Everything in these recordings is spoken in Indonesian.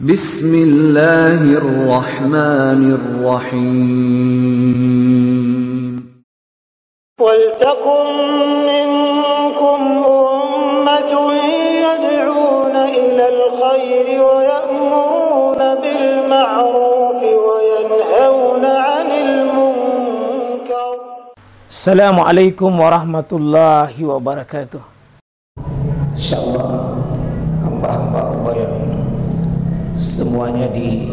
Bismillahirrahmanirrahim. وَلْتَكُنْ مِنْكُمْ أُمَّةٌ يَدْعُونَ إِلَى الْخَيْرِ وَيَأْمُرُونَ بِالْمَعْرُوفِ وَيَنْهَوْنَ عَنِ الْمُنْكَرِ. Assalamualaikum warahmatullahi wabarakatuh. Insyaallah hamba-hamba Allah yang semuanya di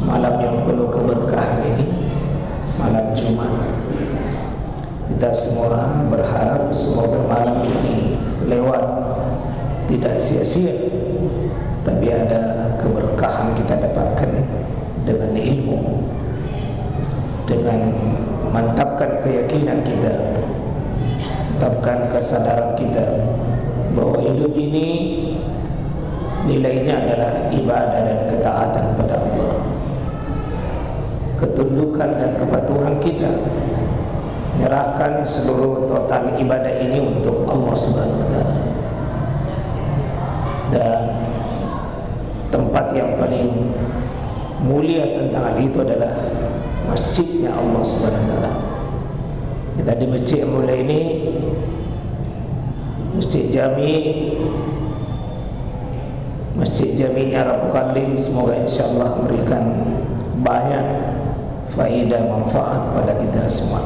malam yang penuh keberkahan ini, malam Jumat, kita semua berharap semoga malam ini lewat tidak sia-sia, tapi ada keberkahan kita dapatkan dengan ilmu, dengan mantapkan keyakinan kita, mantapkan kesadaran kita bahwa hidup ini nilainya adalah ibadah dan ketaatan pada Allah, ketundukan dan kepatuhan kita, menyerahkan seluruh total ibadah ini untuk Allah Subhanahu wa taala. Dan tempat yang paling mulia tentang hal itu adalah masjidnya Allah Subhanahu wa taala. Kita di masjid yang mulia ini, Masjid Jami'nya Rabu Kanding, semoga insyaallah memberikan banyak faedah manfaat pada kita semua.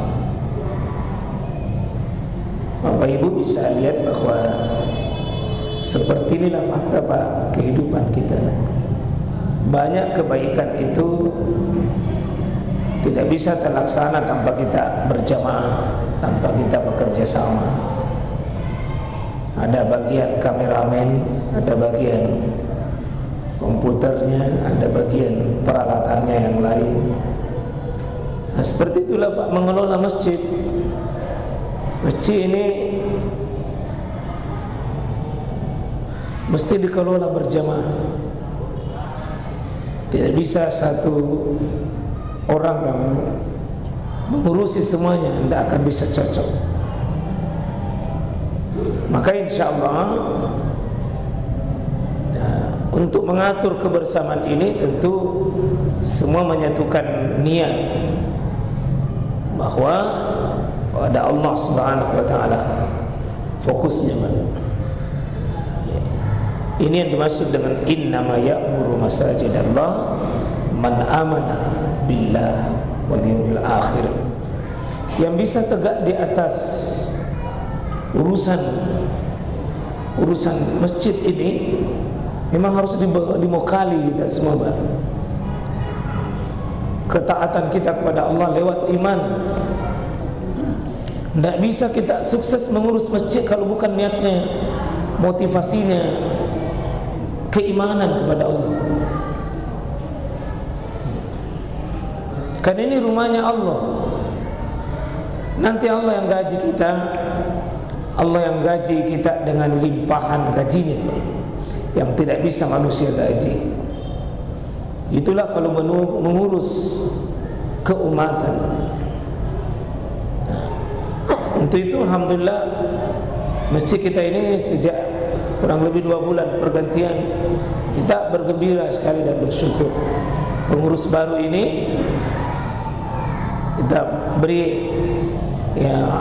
Bapak Ibu bisa lihat bahwa seperti inilah fakta Pak kehidupan kita. Banyak kebaikan itu tidak bisa terlaksana tanpa kita berjamaah, tanpa kita bekerja sama. Ada bagian kameramen, ada bagian komputernya, ada bagian peralatannya yang lain. Nah, seperti itulah Pak mengelola masjid. Masjid ini mesti dikelola berjamaah. Tidak bisa satu orang yang mengurusi semuanya, tidak akan bisa cocok. Maka insyaallah untuk mengatur kebersamaan ini tentu semua menyatukan niat bahwa ada Allah Subhanahu wa taala fokusnya. Ini yang dimaksud dengan innama ya'muru masajidallah man amana billah wal yawmil akhir. Yang bisa tegak di atas urusan masjid ini memang harus dimokali kita semua, Pak. Ketaatan kita kepada Allah lewat iman. Tidak bisa kita sukses mengurus masjid kalau bukan niatnya, motivasinya keimanan kepada Allah. Karena ini rumahnya Allah. Nanti Allah yang gaji kita, Allah yang gaji kita dengan limpahan gajinya yang tidak bisa manusia gaji. Itulah kalau mengurus keumatan. Untuk itu alhamdulillah masjid kita ini sejak kurang lebih 2 bulan pergantian, kita bergembira sekali dan bersyukur. Pengurus baru ini kita beri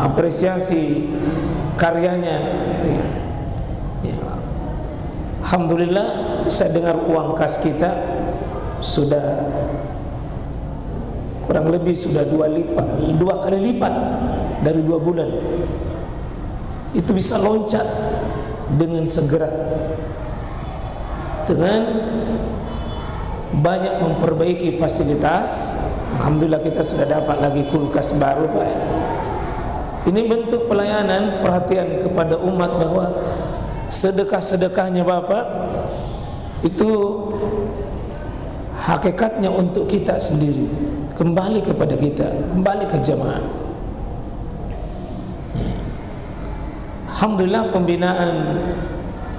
apresiasi karyanya. Alhamdulillah bisa dengar uang kas kita sudah kurang lebih sudah 2 kali lipat dari 2 bulan. Itu bisa loncat dengan segera, dengan banyak memperbaiki fasilitas. Alhamdulillah kita sudah dapat lagi kulkas baru, Pak. Ini bentuk pelayanan, perhatian kepada umat bahwa sedekah-sedekahnya Bapak itu hakikatnya untuk kita sendiri, kembali kepada kita, kembali ke jamaah. Alhamdulillah pembinaan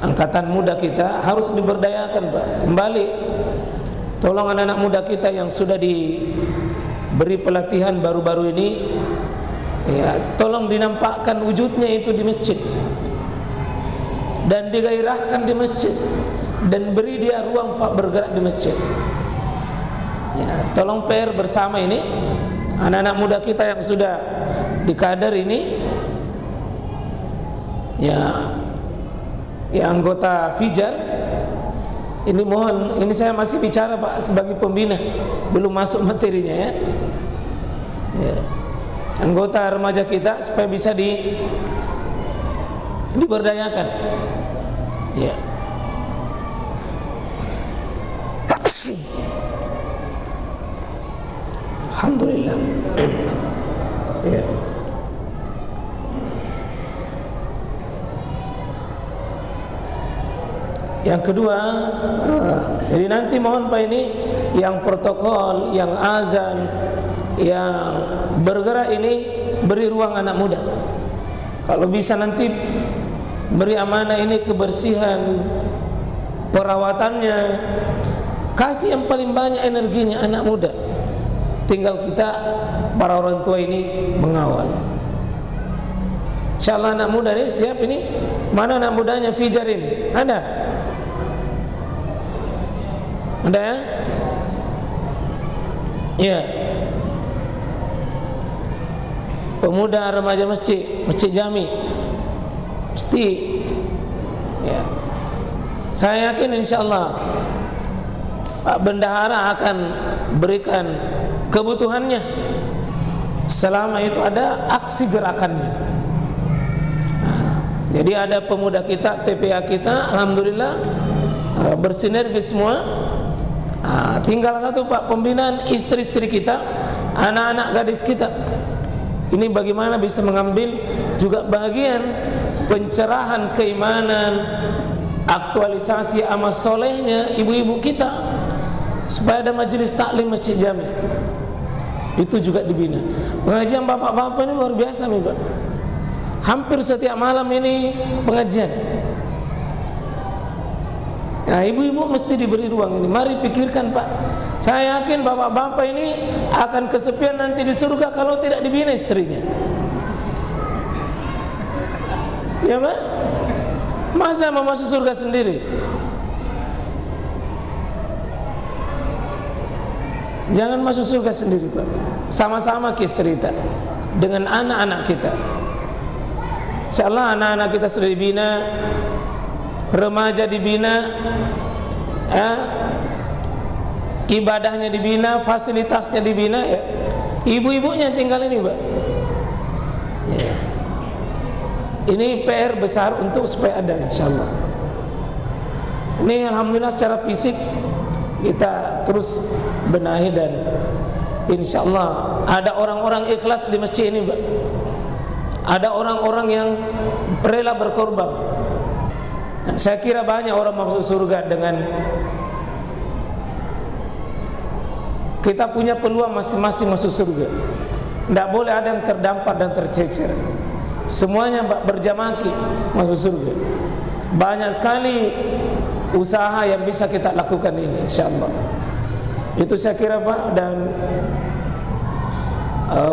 angkatan muda kita harus diberdayakan, Pak. Kembali tolong anak-anak muda kita yang sudah diberi pelatihan baru-baru ini, tolong dinampakkan wujudnya itu di masjid dan digairahkan di masjid. dan beri dia ruang Pak bergerak di masjid. Ya, tolong PR bersama ini, anak-anak muda kita yang sudah di kader ini, ya anggota Fijar ini, mohon, ini saya masih bicara Pak sebagai pembina, belum masuk materinya ya. Ya, anggota remaja kita supaya bisa diberdayakan. Ya. Alhamdulillah. Ya. Yang kedua, jadi nanti mohon Pak ini yang protokol, yang azan, yang bergerak ini beri ruang anak muda. Kalau bisa nanti beri amanah ini kebersihan, perawatannya, kasih yang paling banyak energinya anak muda. Tinggal kita para orang tua ini mengawal. Insyaallah anak muda ini siap ini. Mana anak mudanya Fijar ini? Ada? Ada ya? Ya. Pemuda remaja masjid Jami. Mesti. Ya. Saya yakin insyaallah Pak Bendahara akan berikan kebutuhannya selama itu ada aksi gerakannya. Jadi ada pemuda kita, TPA kita, alhamdulillah bersinergi semua. Tinggal satu Pak, pembinaan istri-istri kita, anak-anak gadis kita. Ini bagaimana bisa mengambil juga bagian pencerahan keimanan, aktualisasi amal solehnya ibu-ibu kita, supaya ada majelis taklim Masjid Jami. Itu juga dibina. Pengajian bapak-bapak ini luar biasa nih Pak. Hampir setiap malam ini pengajian. Nah, ibu-ibu mesti diberi ruang ini. Mari pikirkan Pak. Saya yakin bapak-bapak ini akan kesepian nanti di surga kalau tidak dibina istrinya. Ya Pak? Masa mau masuk surga sendiri? Jangan masuk surga sendiri Pak. Sama-sama kita dengan anak-anak kita. InsyaAllah anak-anak kita sudah dibina, remaja dibina, ibadahnya dibina, fasilitasnya dibina ya. Ibu-ibunya tinggal ini Pak ya. Ini PR besar untuk supaya ada insyaallah. Ini alhamdulillah secara fisik kita terus benahi dan insyaallah ada orang-orang ikhlas di masjid ini Pak. Ada orang-orang yang rela berkorban. Saya kira banyak orang masuk surga dengan kita punya peluang masing-masing masuk surga. Tidak boleh ada yang terdampar dan tercecer. Semuanya berjamaah masuk surga. Banyak sekali usaha yang bisa kita lakukan ini insyaallah. Itu saya kira Pak, dan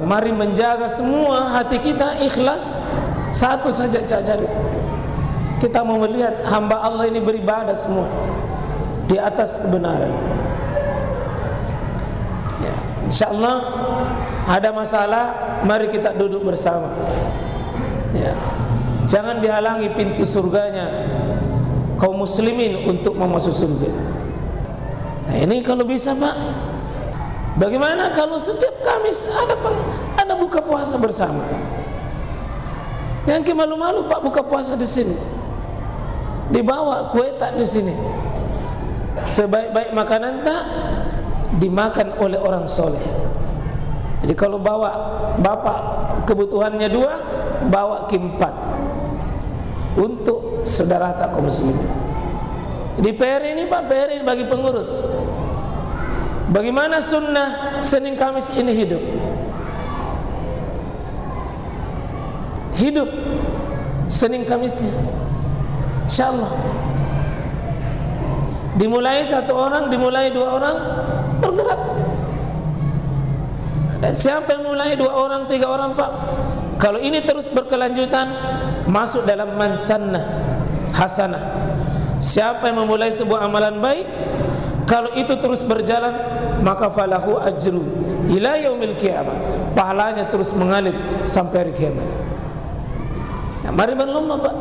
mari menjaga semua hati kita ikhlas. Satu saja cari. Kita mau melihat hamba Allah ini beribadah semua di atas kebenaran. Ya, insyaallah ada masalah, mari kita duduk bersama. Ya, jangan dihalangi pintu surganya kaum muslimin untuk masuk surga. Nah, ini kalau bisa Pak. Bagaimana kalau setiap Kamis ada buka puasa bersama? Yang malu-malu Pak buka puasa di sini. Dibawa kue tak di sini. Sebaik-baik makanan tak dimakan oleh orang soleh. Jadi kalau bawa bapak kebutuhannya 2, bawa ke-4 untuk saudara tak kaum muslimin. Di PR ini Pak, PR ini bagi pengurus. Bagaimana sunnah Senin Kamis ini hidup? Hidup Senin Kamisnya, insyaallah. Dimulai 1 orang, dimulai 2 orang, bergerak. Dan siapa yang mulai 2 orang, 3 orang Pak? Kalau ini terus berkelanjutan, masuk dalam man sunnah hasanah. Siapa yang memulai sebuah amalan baik, kalau itu terus berjalan, maka falahu ajru ila yaumil qiyamah, pahalanya terus mengalir sampai hari kiamat. Mari berlomba Pak.